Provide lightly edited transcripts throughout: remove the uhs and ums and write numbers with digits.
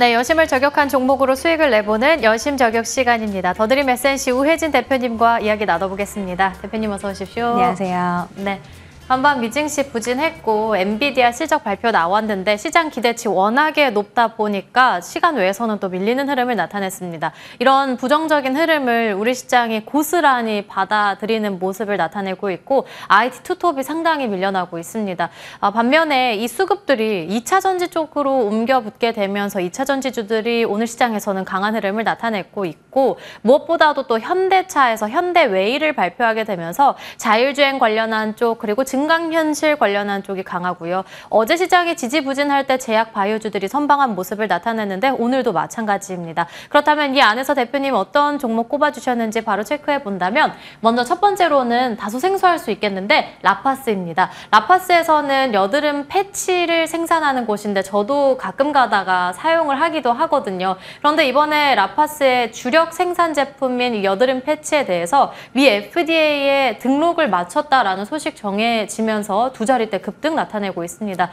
네, 여심을 저격한 종목으로 수익을 내보는 여심 저격 시간입니다. 더드림 SNC 우혜진 대표님과 이야기 나눠보겠습니다. 대표님 어서 오십시오. 안녕하세요. 네. 한번 미증시 부진했고 엔비디아 실적 발표 나왔는데 시장 기대치 워낙에 높다 보니까 시간 외에서는 또 밀리는 흐름을 나타냈습니다. 이런 부정적인 흐름을 우리 시장이 고스란히 받아들이는 모습을 나타내고 있고 IT 투톱이 상당히 밀려나고 있습니다. 반면에 이 수급들이 2차 전지 쪽으로 옮겨 붙게 되면서 2차 전지주들이 오늘 시장에서는 강한 흐름을 나타내고 있고 무엇보다도 또 현대차에서 현대웨이를 발표하게 되면서 자율주행 관련한 쪽 그리고 증강현실 관련한 쪽이 강하고요. 어제 시장이 지지부진할 때 제약 바이오주들이 선방한 모습을 나타냈는데 오늘도 마찬가지입니다. 그렇다면 이 안에서 대표님 어떤 종목 꼽아주셨는지 바로 체크해 본다면 먼저 첫 번째로는 다소 생소할 수 있겠는데 라파스입니다. 라파스에서는 여드름 패치를 생산하는 곳인데 저도 가끔 가다가 사용을 하기도 하거든요. 그런데 이번에 라파스의 주력 생산 제품인 여드름 패치에 대해서 미 FDA에 등록을 마쳤다라는 소식 정해지면서 두 자릿대 급등 나타내고 있습니다.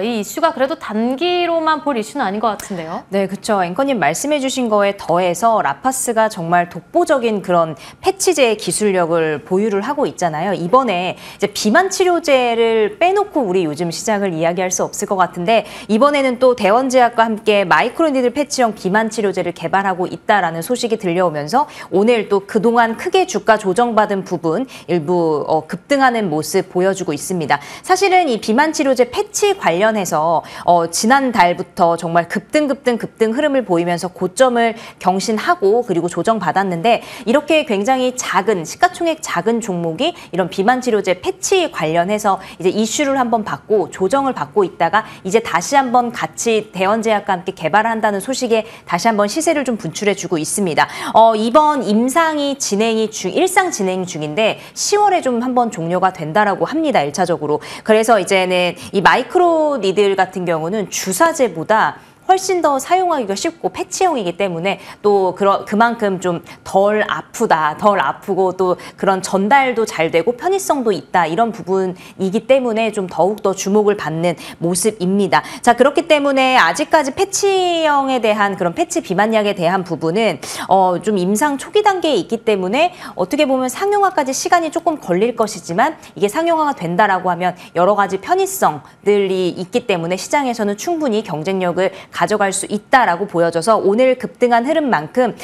이 이슈가 그래도 단기로만 볼 이슈는 아닌 것 같은데요. 네, 그렇죠. 앵커님 말씀해 주신 거에 더해서 라파스가 정말 독보적인 그런 패치제 기술력을 보유를 하고 있잖아요. 이번에 이제 비만 치료제를 빼놓고 우리 요즘 시장을 이야기할 수 없을 것 같은데 이번에는 또 대원제약과 함께 마이크로니들 패치형 비만 치료제를 개발하고 있다라는 소식이 들려오면서 오늘 또 그동안 크게 주가 조정받은 부분 일부 급등하는 모습 보여주고 있습니다. 사실은 이 비만 치료제 패치 관련해서 지난달부터 정말 급등 흐름을 보이면서 고점을 경신하고 그리고 조정받았는데 이렇게 굉장히 작은 시가총액 작은 종목이 이런 비만 치료제 패치 관련해서 이제 이슈를 한번 받고 조정을 받고 있다가 이제 다시 한번 같이 대원제약과 함께 개발한다는 소식에 다시 한번 시세를 좀 분출해주고 있습니다. 이번 임상이 일상 진행 중인데 10월에 좀 한번 종료가 된다라고 합니다. 1차적으로. 그래서 이제는 이 마이크로 니들 같은 경우는 주사제보다 훨씬 더 사용하기가 쉽고 패치형이기 때문에 또 그만큼 좀 덜 아프고 또 그런 전달도 잘 되고 편의성도 있다 이런 부분이기 때문에 좀 더욱더 주목을 받는 모습입니다. 자, 그렇기 때문에 아직까지 패치형에 대한 그런 패치 비만약에 대한 부분은 좀 임상 초기 단계에 있기 때문에 어떻게 보면 상용화까지 시간이 조금 걸릴 것이지만 이게 상용화가 된다라고 하면 여러 가지 편의성들이 있기 때문에 시장에서는 충분히 경쟁력을 가져갈 수 있다라고 보여져서 오늘 급등한 흐름만큼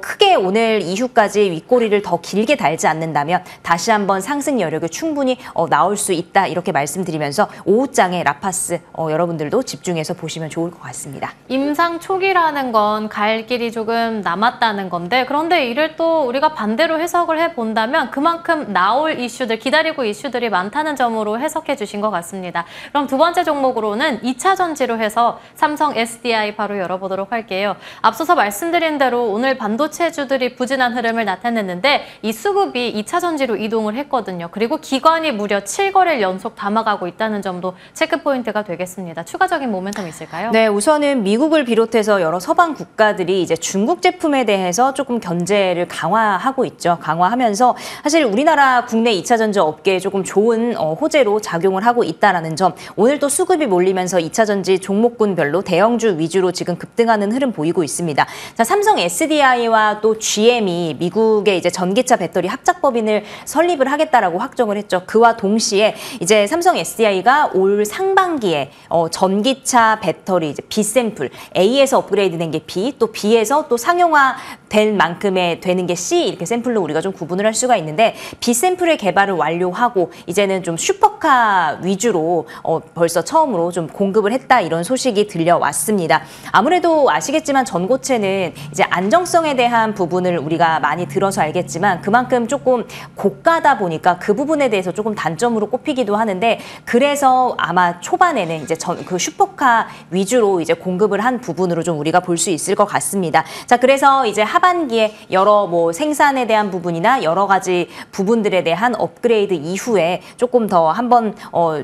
크게 오늘 이후까지 윗꼬리를 더 길게 달지 않는다면 다시 한번 상승 여력이 충분히 나올 수 있다 이렇게 말씀드리면서 오후장에 라파스 여러분들도 집중해서 보시면 좋을 것 같습니다. 임상 초기라는 건 갈 길이 조금 남았다는 건데 그런데 이를 또 우리가 반대로 해석을 해본다면 그만큼 나올 이슈들 기다리고 이슈들이 많다는 점으로 해석해 주신 것 같습니다. 그럼 두 번째 종목으로는 2차 전지로 해서 삼성 SDI 바로 열어보도록 할게요. 앞서서 말씀드린 대로 오늘 반도체주들이 부진한 흐름을 나타냈는데 이 수급이 2차 전지로 이동을 했거든요. 그리고 기관이 무려 7거래를 연속 담아가고 있다는 점도 체크포인트가 되겠습니다. 추가적인 모멘텀 있을까요? 네, 우선은 미국을 비롯해서 여러 서방 국가들이 이제 중국 제품에 대해서 조금 견제를 강화하고 있죠. 강화하면서 사실 우리나라 국내 2차 전지 업계에 조금 좋은 호재로 작용을 하고 있다는 점. 오늘 또 수급이 몰리면서 2차 전지 종목군별로 대형주 위주로 지금 급등하는 흐름 보이고 있습니다. 자, 삼성 SDI와 또 GM이 미국의 이제 전기차 배터리 합작법인을 설립을 하겠다라고 확정을 했죠. 그와 동시에 이제 삼성 SDI가 올 상반기에 전기차 배터리 이제 B 샘플 A에서 업그레이드된 게 B, 또 B에서 또 상용화 될 만큼의 되는 게 C 이렇게 샘플로 우리가 좀 구분을 할 수가 있는데 B 샘플의 개발을 완료하고 이제는 좀 슈퍼카 위주로 벌써 처음으로 좀 공급을 했다 이런 소식이 들려왔습니다. 아무래도 아시겠지만 전고체는 이제 안정성에 대한 부분을 우리가 많이 들어서 알겠지만 그만큼 조금 고가다 보니까 그 부분에 대해서 조금 단점으로 꼽히기도 하는데 그래서 아마 초반에는 이제 그 슈퍼카 위주로 이제 공급을 한 부분으로 좀 우리가 볼 수 있을 것 같습니다. 자, 그래서 이제 하반기에 여러 생산에 대한 부분이나 여러 가지 부분들에 대한 업그레이드 이후에 조금 더 한번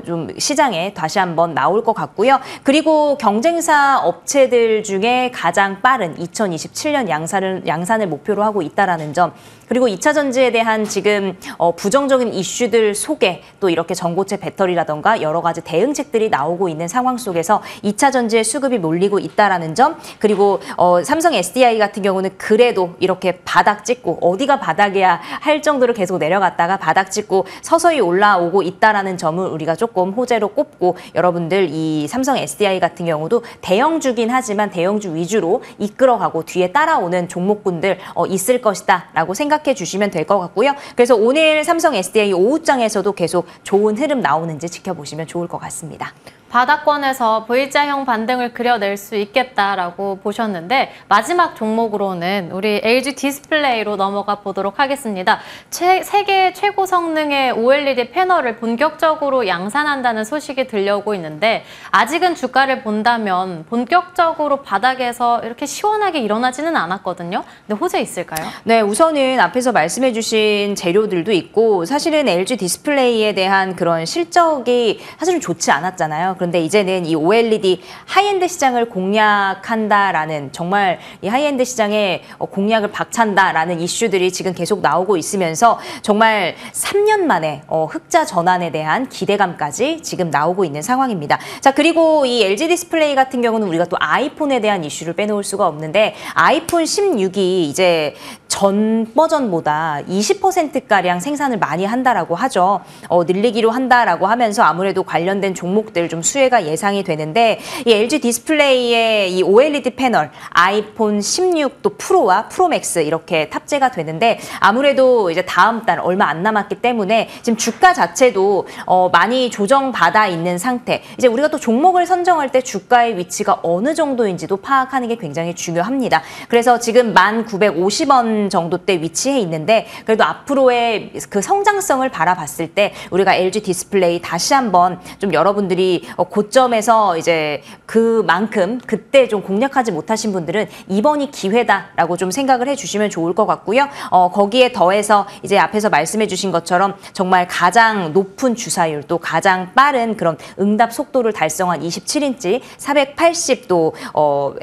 좀 시장에 다시 한번 나올 것 같고요. 그리고 경쟁사 업체들 중에 가장 빠른 2027년 양산을 목표로 하고 있다라는 점. 그리고 2차 전지에 대한 지금 부정적인 이슈들 속에 또 이렇게 전고체 배터리라던가 여러 가지 대응책들이 나오고 있는 상황 속에서 2차 전지의 수급이 몰리고 있다라는 점, 그리고 삼성 SDI 같은 경우는 그래도 이렇게 바닥 찍고 어디가 바닥이야 할 정도로 계속 내려갔다가 바닥 찍고 서서히 올라오고 있다라는 점을 우리가 조금 호재로 꼽고, 여러분들 이 삼성 SDI 같은 경우도 대형주긴 하지만 대형주 위주로 이끌어가고 뒤에 따라오는 종목군들 있을 것이다 라고 생각해 주시면 될 것 같고요. 그래서 오늘 삼성 SDI 오후장에서도 계속 좋은 흐름 나오는지 지켜보시면 좋을 것 같습니다. 바닥권에서 V자형 반등을 그려낼 수 있겠다라고 보셨는데, 마지막 종목으로는 우리 LG 디스플레이로 넘어가 보도록 하겠습니다. 세계 최고 성능의 OLED 패널을 본격적으로 양산한다는 소식이 들려오고 있는데, 아직은 주가를 본다면 본격적으로 바닥에서 이렇게 시원하게 일어나지는 않았거든요. 근데 호재 있을까요? 네, 우선은 앞에서 말씀해 주신 재료들도 있고, 사실은 LG 디스플레이에 대한 그런 실적이 사실은 좋지 않았잖아요. 그런데 이제는 이 OLED 하이엔드 시장을 공략한다라는, 정말 이 하이엔드 시장에 공략을 박찬다라는 이슈들이 지금 계속 나오고 있으면서 정말 3년 만에 흑자 전환에 대한 기대감까지 지금 나오고 있는 상황입니다. 자, 그리고 이 LG 디스플레이 같은 경우는 우리가 또 아이폰에 대한 이슈를 빼놓을 수가 없는데, 아이폰 16이 이제 전 버전보다 20%가량 생산을 많이 한다라고 하죠. 늘리기로 한다라고 하면서 아무래도 관련된 종목들 좀 수혜가 예상이 되는데, 이 LG 디스플레이의 이 OLED 패널 아이폰 16 또 프로와 프로맥스 이렇게 탑재가 되는데, 아무래도 이제 다음 달 얼마 안 남았기 때문에 지금 주가 자체도 많이 조정받아 있는 상태. 이제 우리가 또 종목을 선정할 때 주가의 위치가 어느 정도인지도 파악하는 게 굉장히 중요합니다. 그래서 지금 1,950원 정도대 위치해 있는데, 그래도 앞으로의 그 성장성을 바라봤을 때 우리가 LG 디스플레이 다시 한번 좀 여러분들이 고점에서 이제 그만큼 그때 좀 공략하지 못하신 분들은 이번이 기회다라고 좀 생각을 해주시면 좋을 것 같고요. 거기에 더해서 이제 앞에서 말씀해 주신 것처럼 정말 가장 높은 주사율, 또 가장 빠른 그런 응답 속도를 달성한 27인치 480도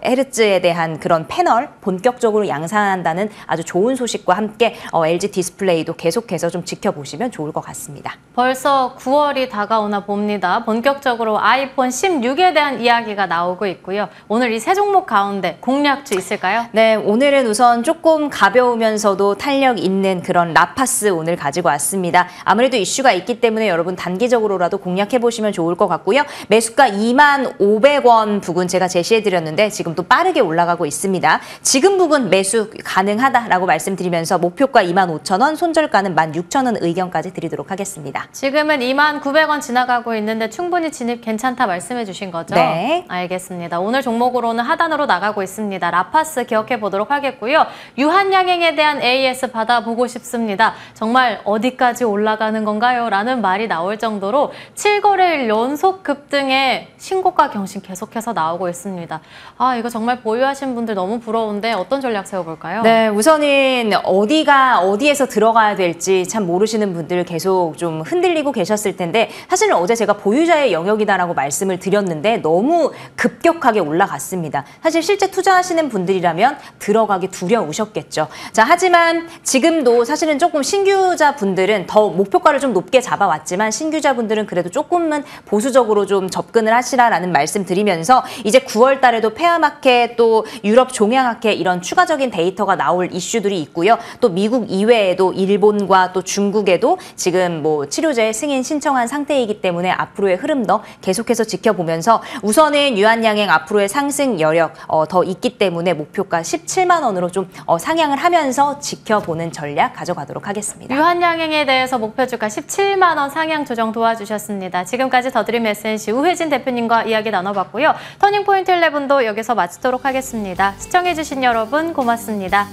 헤르츠에 대한 그런 패널 본격적으로 양산한다는 아주 좋은 소식과 함께 LG 디스플레이도 계속해서 좀 지켜보시면 좋을 것 같습니다. 벌써 9월이 다가오나 봅니다. 본격적으로 아이폰 16에 대한 이야기가 나오고 있고요. 오늘 이 세 종목 가운데 공략주 있을까요? 네, 오늘은 우선 조금 가벼우면서도 탄력 있는 그런 라파스 오늘 가지고 왔습니다. 아무래도 이슈가 있기 때문에 여러분 단기적으로라도 공략해보시면 좋을 것 같고요. 매수가 25,500원 부근 제가 제시해드렸는데 지금 또 빠르게 올라가고 있습니다. 지금 부근 매수 가능하다라고 말씀드리면서 목표가 25,000원, 손절가는 16,000원 의견까지 드리도록 하겠습니다. 지금은 29,000원 지나가고 있는데 충분히 진입 괜찮다 말씀해 주신 거죠? 네. 알겠습니다. 오늘 종목으로는 하단으로 나가고 있습니다. 라파스 기억해 보도록 하겠고요. 유한양행에 대한 AS 받아보고 싶습니다. 정말 어디까지 올라가는 건가요? 라는 말이 나올 정도로 7거래일 연속 급등의 신고가 경신 계속해서 나오고 있습니다. 아, 이거 정말 보유하신 분들 너무 부러운데 어떤 전략 세워볼까요? 네, 우선은 어디에서 들어가야 될지 참 모르시는 분들 계속 좀 흔들리고 계셨을 텐데, 사실은 어제 제가 보유자의 영역이다라고 말씀을 드렸는데 너무 급격하게 올라갔습니다. 사실 실제 투자하시는 분들이라면 들어가기 두려우셨겠죠. 자, 하지만 지금도 사실은 조금 신규자 분들은 더 목표가를 좀 높게 잡아왔지만, 신규자 분들은 그래도 조금은 보수적으로 좀 접근을 하시라라는 말씀 드리면서, 이제 9월 달에도 페어마켓 또 유럽 종양학회 이런 추가적인 데이터가 나올 이슈들이 있고요. 또 미국 이외에도 일본과 또 중국에도 지금 뭐 치료제 승인 신청한 상태이기 때문에 앞으로의 흐름도 계속해서 지켜보면서, 우선은 유한양행 앞으로의 상승 여력 더 있기 때문에 목표가 17만 원으로 좀 상향을 하면서 지켜보는 전략 가져가도록 하겠습니다. 유한양행에 대해서 목표주가 17만 원 상향 조정 도와주셨습니다. 지금까지 더드림 SNC 우혜진 대표님과 이야기 나눠봤고요. 터닝포인트 11도 여기서 마치도록 하겠습니다. 시청해주신 여러분 고맙습니다.